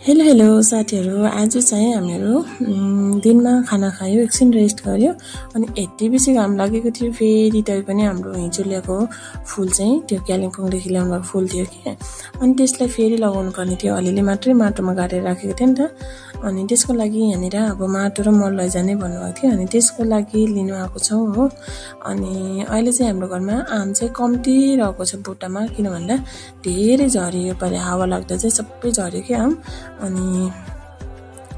Hello hello साथीहरु, आज चाहिँ हामीहरु दिनमा खाना खायो, एकछिन रेस्ट गर्यो अनि यति बेसी घाम लागेको थियो। फेरि तै पनि हाम्रो हिजो ल्याएको फूल चाहिँ त्यो कालिम्पोङदेखि ल्याउनु भएको फूल थियो कि, अनि त्यसलाई फेरि लगाउनु पर्ने थियो। अलिअलि मात्रै माटोमा गाडेर राखेको थियो नि त, अनि त्यसको लागि यहाँनिर अब माटो र मल लैजाने भन्नुभएको थियो, अनि त्यसको लागि लिनु आएको छौं हो। अनि अहिले चाहिँ हाम्रो घरमा आम चाहिँ कम्ती रहेको छ बुट्टामा, किन भन्दा धेरै झर्यो। योपालि हावा लाग्दा चाहिँ सबै झर्यो के आम, अनि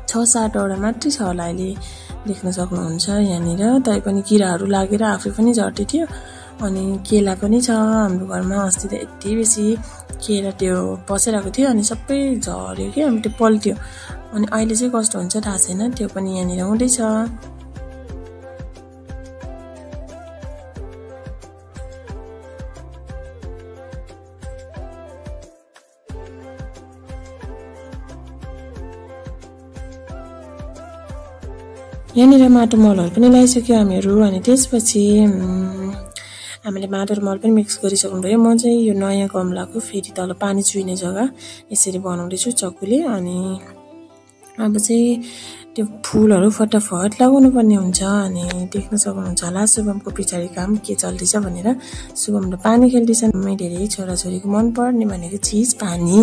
6-7 वटा मात्रै छ होला अहिले देख्न सक्नुहुन्छ यहाँनिर। तै पनि किराहरू लागेर आफै पनि झर्दै थियो। अनि केला पनि छ हाम्रो घरमा। अस्ति त यति बेसी केरा त्यो पसेराको थियो अनि सबै झर्यो के, अनि त्यो पल्ट्यो। अनि अहिले चाहिँ कस्तो हुन्छ थाहा छैन, त्यो पनि यहाँनिर हुँदैछ। यहाँनिर माटो मलहरू पनि लगाइसक्यो हामीहरू। अनि त्यसपछि हामीले माटो र मल पनि मिक्स गरिसक्नु भयो। म चाहिँ यो नयाँ गमलाको फेरि तल पानी चुइने जग्गा यसरी बनाउँदैछु चक्कुले। अनि अब चाहिँ त्यो फूलहरू फटाफट लगाउनु पर्ने हुन्छ। अनि देख्न सक्नुहुन्छ होला शुभमको पछाडि काम के चल्दैछ भनेर। शुभमले पानी खेल्दैछन्। धेरै छोराछोरीको मन पर्ने भनेको चिज पानी।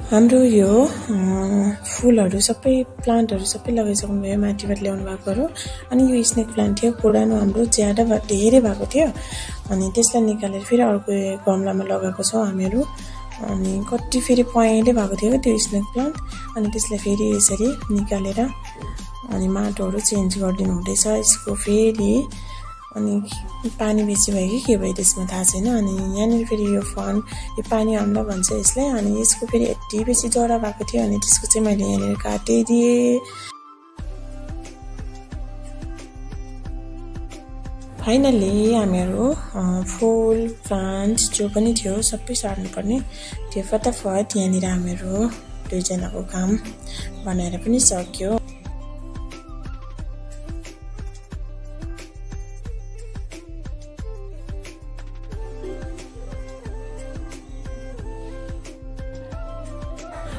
हाम्रो यो फूलहरू सबै प्लान्टहरू सबै लगाइसक्नु भयो, माथिबाट ल्याउनु भएकोहरू। अनि यो स्नेक प्लान्ट थियो पुरानो हाम्रो, ज्यादा धेरै भएको थियो। अनि त्यसलाई निकालेर फेरि अर्को गमलामा लगाएको छौँ हामीहरू। अनि कति फेरि पहेँलो भएको थियो त्यो स्नेक प्लान्ट, अनि त्यसलाई फेरि यसरी निकालेर अनि माटोहरू चेन्ज गरिदिनु हुँदैछ यसको फेरि। अनि पानी बेसी भयो कि के भयो त्यसमा थाहा छैन। अनि यहाँनिर फेरि यो फन, यो पानी अम्ला भन्छ यसलाई। अनि यसको फेरि यति बेसी जरा भएको थियो, अनि त्यसको चाहिँ मैले यहाँनिर काटिदिएँ। फाइनली हामीहरू फुल प्लान्ट जो पनि थियो सबै सार्नुपर्ने त्यो फटाफट यहाँनिर हामीहरू दुईजनाको काम बनाएर पनि सक्यो।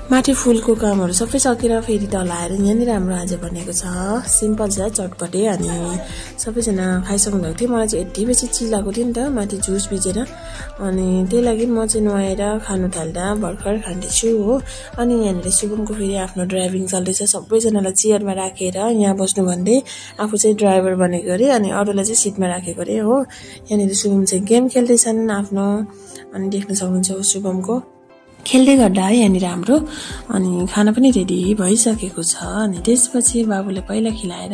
माथि फूलको कामहरू सबै सकेर फेरि तल आएर यहाँनिर हाम्रो आज बनेको छ सिम्पल छ चटपटे। अनि सबैजना खाइसक्नु भएको थियो। मलाई चाहिँ यति बेसी चिलाएको थियो नि त माथि जुस भिजेर, अनि त्यही लागि म चाहिँ नुहाएर खानु थाल्दा भर्खर खाँदैछु हो। अनि यहाँनिर शुभमको फेरि आफ्नो ड्राइभिङ चल्दैछ। सबैजनालाई चेयरमा राखेर यहाँ बस्नु भन्दै आफू चाहिँ ड्राइभर बनेको अरे, अनि अरूलाई चाहिँ सिटमा राखेको अरे हो। यहाँनिर शुभम चाहिँ गेम खेल्दैछन् आफ्नो, अनि देख्न सक्नुहुन्छ शुभमको खेल्दै गर्दा यहाँनिर हाम्रो अनि खाना पनि रेडी भइसकेको छ। अनि त्यसपछि बाबुले पहिला खिलाएर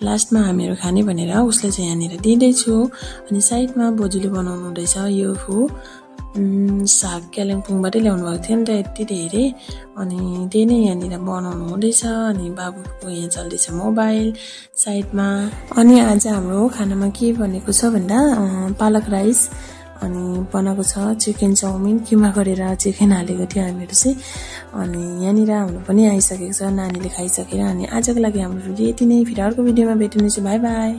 लास्टमा हामीहरू खाने भनेर उसलाई चाहिँ यहाँनिर दिँदैछु। अनि साइडमा बोजूले बनाउनु हुँदैछ यो साग, कालिम्पोङबाटै ल्याउनु भएको थियो नि त यति धेरै, अनि त्यही नै यहाँनिर बनाउनु हुँदैछ। अनि बाबुको यहाँ चल्दैछ मोबाइल साइडमा। अनि आज हाम्रो खानामा के बनेको छ भन्दा पालक राइस, अनि बनाएको छ चिकन चाउमिन, किमा गरेर चिकन हालेको थियो हामीहरू चाहिँ। अनि यहाँनिर हाम्रो पनि आइसकेको छ, नानीले खाइसकेर। अनि आजको लागि हाम्रो भिडियो यति नै। फेरि अर्को भिडियोमा भेट्नेछु, बाई बाई।